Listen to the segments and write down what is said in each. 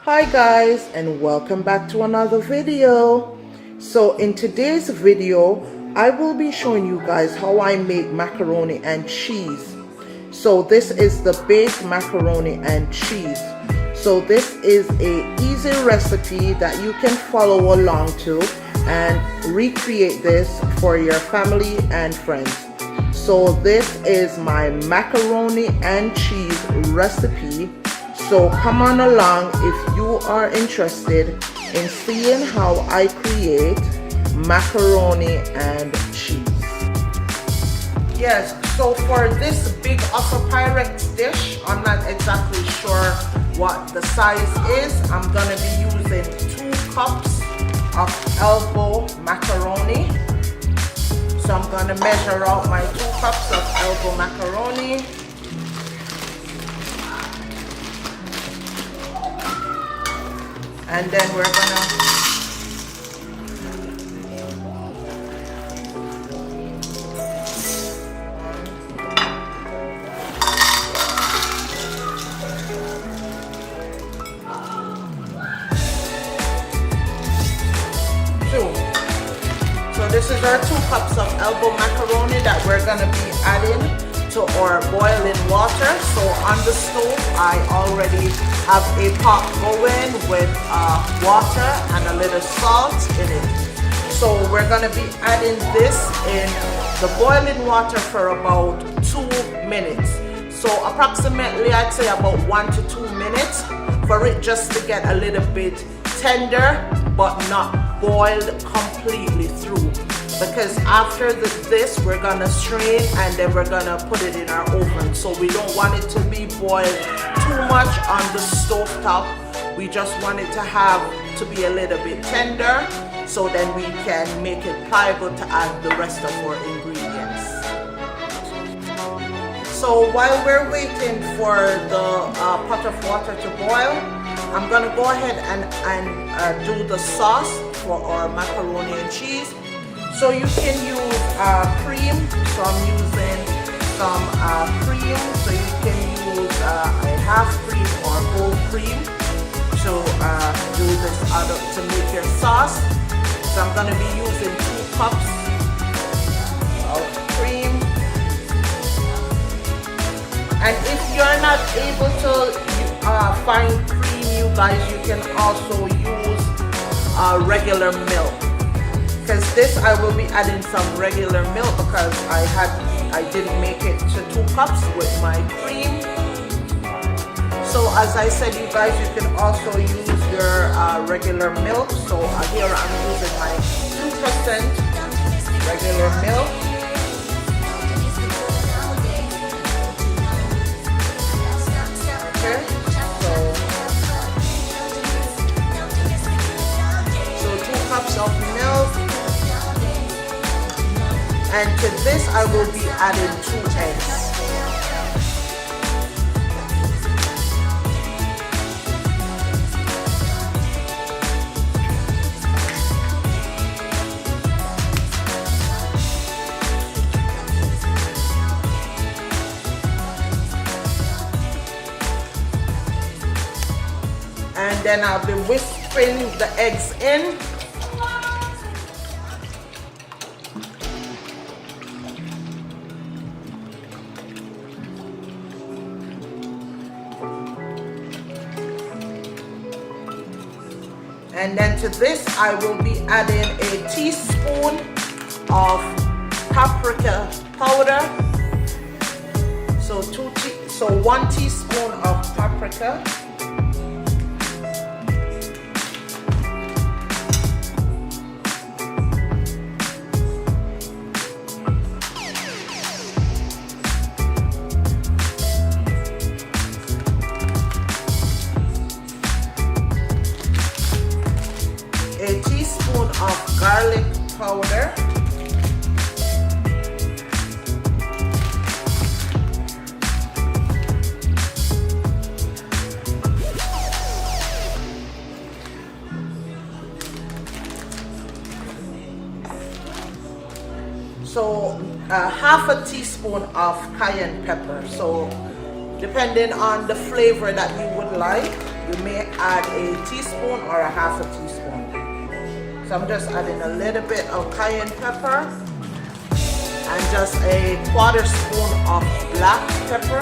Hi guys, and welcome back to another video. So in today's video I will be showing you guys how I make macaroni and cheese. So this is the baked macaroni and cheese. So this is a easy recipe that you can follow along to and recreate this for your family and friends. So this is my macaroni and cheese recipe. So come on along if you are interested in seeing how I create macaroni and cheese. Yes, so for this big upper Pyrex dish, I'm not exactly sure what the size is. I'm gonna be using 2 cups of elbow macaroni. So I'm gonna measure out my 2 cups of elbow macaroni. And then we're gonna So this is our 2 cups of elbow macaroni that we're gonna be adding to our boiling water. So on the stove I already have a pot going with water and a little salt in it. So we're gonna be adding this in the boiling water for about 2 minutes. So approximately I'd say about 1 to 2 minutes for it just to get a little bit tender but not boiled completely through. Because after this we're gonna strain and then we're gonna put it in our oven. So we don't want it to be boiled too much on the stove top. We just want it to be a little bit tender, so then we can make it pliable to add the rest of our ingredients. So while we're waiting for the pot of water to boil, I'm gonna go ahead and do the sauce for our macaroni and cheese. So you can use cream. So I'm using some cream. So you can use a half cream or whole cream to do this to make your sauce. So I'm going to be using 2 cups of cream. And if you're not able to find cream, you guys, you can also use regular milk. Because this I will be adding some regular milk because I didn't make it to 2 cups with my cream. So as I said, you guys, you can also use your regular milk. So here I'm using my 2% regular milk. Okay, so 2 cups of milk. And to this I will be adding 2 eggs. And then I'll be whisking the eggs in. And then to this I will be adding a teaspoon of paprika powder. So 1 teaspoon of paprika. A teaspoon of garlic powder. So half a teaspoon of cayenne pepper. So depending on the flavor that you would like. You may add a teaspoon or a half a teaspoon. So I'm just adding a little bit of cayenne pepper and just a quarter spoon of black pepper.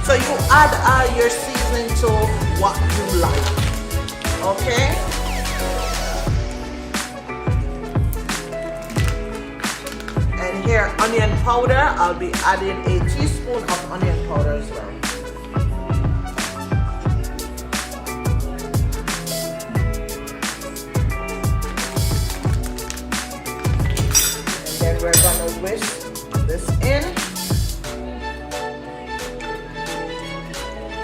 So you add your seasoning to what you like, okay? And here, onion powder, I'll be adding a teaspoon of onion powder as well. And then we're gonna whisk this in.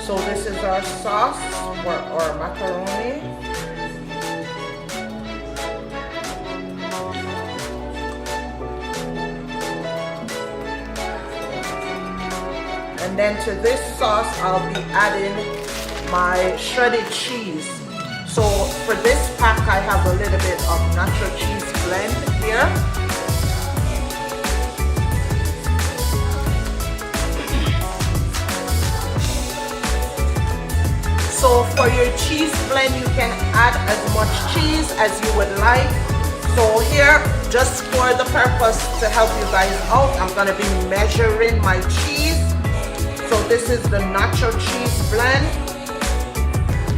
So this is our sauce for our macaroni. And then to this sauce, I'll be adding my shredded cheese. So for this pack, I have a little bit of nacho cheese blend here. So for your cheese blend, you can add as much cheese as you would like. So here, just for the purpose to help you guys out, I'm gonna be measuring my cheese. So this is the nacho cheese blend.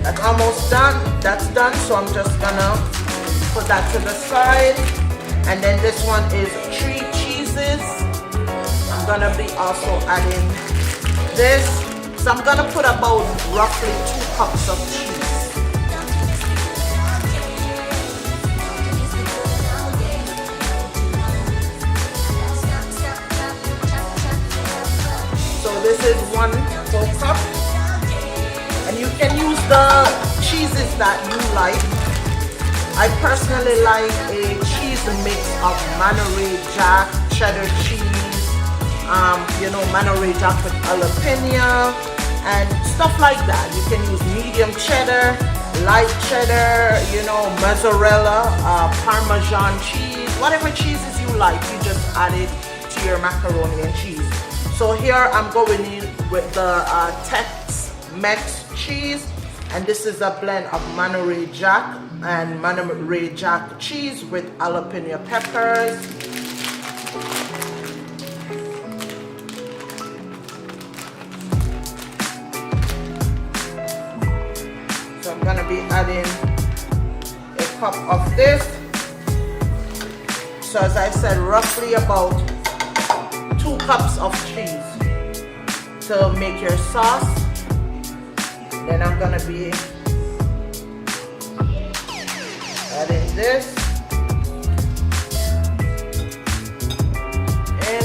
That's almost done. That's done. So I'm just gonna put that to the side. And then this one is 3 cheeses. I'm gonna be also adding this. So I'm gonna put about roughly 2 cups of cheese. So this is 1 full cup. And you can use the cheeses that you like. I personally like a cheese mix of Monterey Jack, cheddar cheese, Monterey Jack with jalapeno and stuff like that. You can use medium cheddar, light cheddar, mozzarella, Parmesan cheese, whatever cheeses you like, you just add it to your macaroni and cheese. So here I'm going in with the Tex-Mex cheese, and this is a blend of Monterey Jack and Monterey Jack cheese with jalapeno peppers. So I'm gonna be adding a cup of this. So as I said, roughly about 2 cups of cheese to make your sauce. Then I'm gonna be adding this in,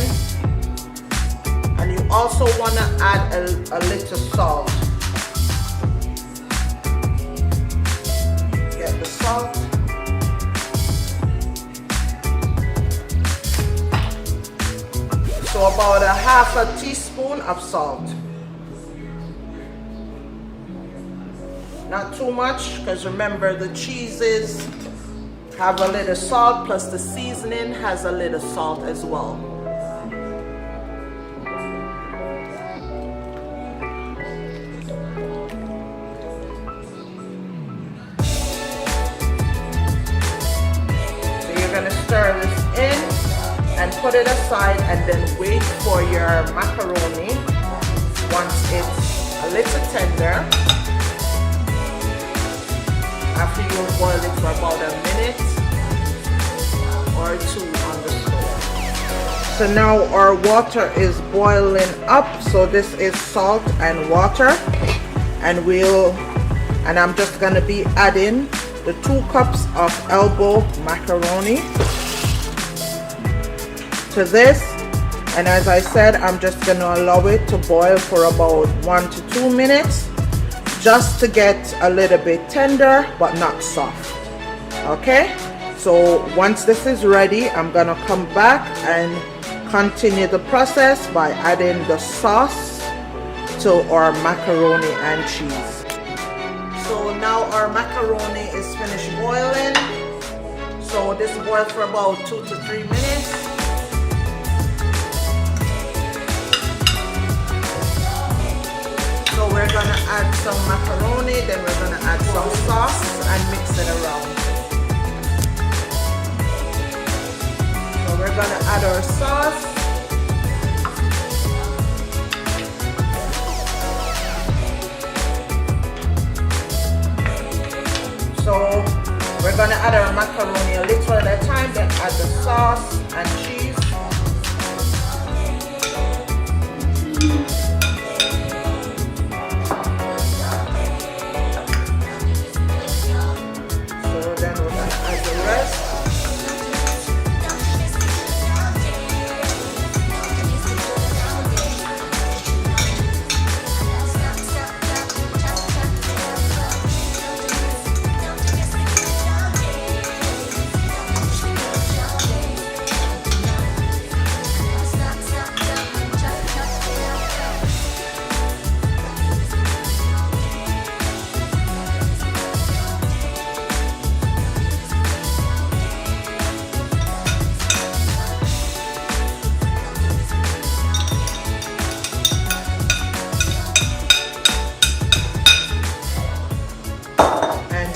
and you also want to add a little salt. Get the salt. So about a half a teaspoon of salt. Not too much, because remember the cheeses have a little salt, plus the seasoning has a little salt as well. So you're going to stir this in and put it aside, and then wait for your macaroni. Once it's a little tender, after you boil it for about a minute or 2 on the stove. So now our water is boiling up. So this is salt and water, and I'm just gonna be adding the 2 cups of elbow macaroni to this. And as I said, I'm just gonna allow it to boil for about 1 to 2 minutes. Just to get a little bit tender but not soft. Okay, so once this is ready, I'm gonna come back and continue the process by adding the sauce to our macaroni and cheese. So now our macaroni is finished boiling. So So this boils for about 2 to 3 minutes. So we're gonna add some macaroni, then we're gonna add some sauce and mix it around. So we're gonna add our sauce. So we're gonna add our macaroni a little at a time, then add the sauce and cheese. So then we're gonna add the rest.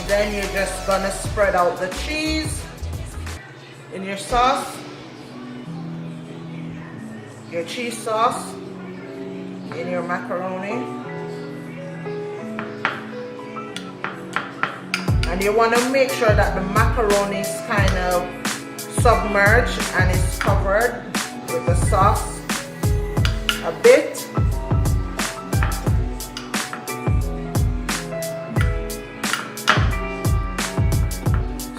Then you're just gonna spread out the cheese in your sauce, your cheese sauce in your macaroni. And you want to make sure that the macaroni is kind of submerged and it's covered with the sauce a bit.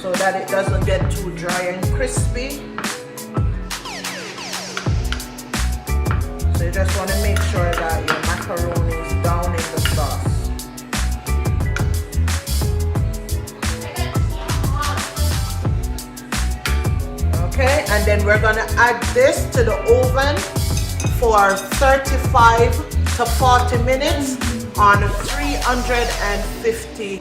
So that it doesn't get too dry and crispy. So you just want to make sure that your macaroni is down in the sauce. Okay, and then we're gonna add this to the oven for 35 to 40 minutes on 350.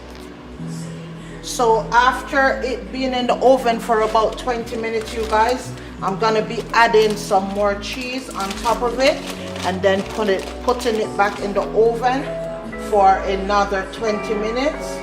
So after it being in the oven for about 20 minutes, you guys, I'm gonna be adding some more cheese on top of it and then putting it back in the oven for another 20 minutes.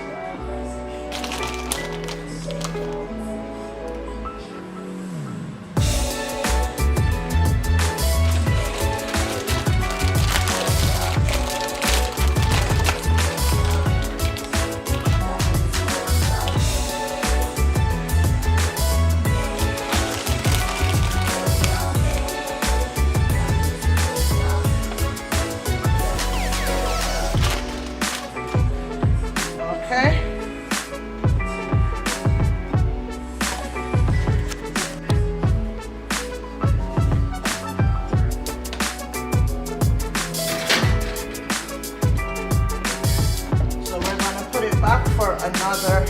For another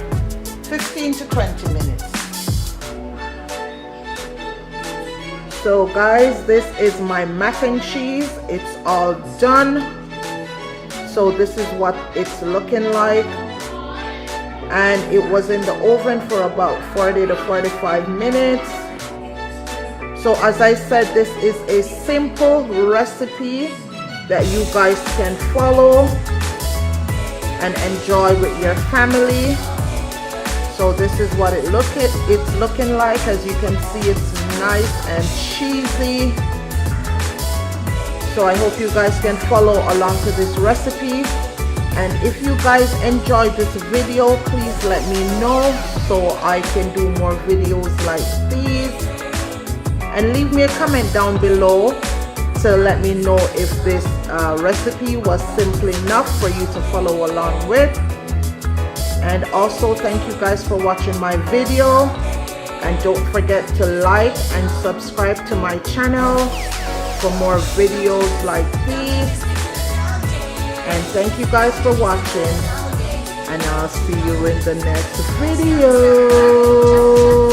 15 to 20 minutes. So guys, this is my mac and cheese. It's all done. So this is what it's looking like, and it was in the oven for about 40 to 45 minutes. So as I said, this is a simple recipe that you guys can follow and enjoy with your family. So this is what it's looking like. As you can see, it's nice and cheesy. So I hope you guys can follow along to this recipe, and if you guys enjoyed this video, please let me know so I can do more videos like these, and leave me a comment down below to let me know if this recipe was simple enough for you to follow along with. And also thank you guys for watching my video, and don't forget to like and subscribe to my channel for more videos like these. And thank you guys for watching, and I'll see you in the next video.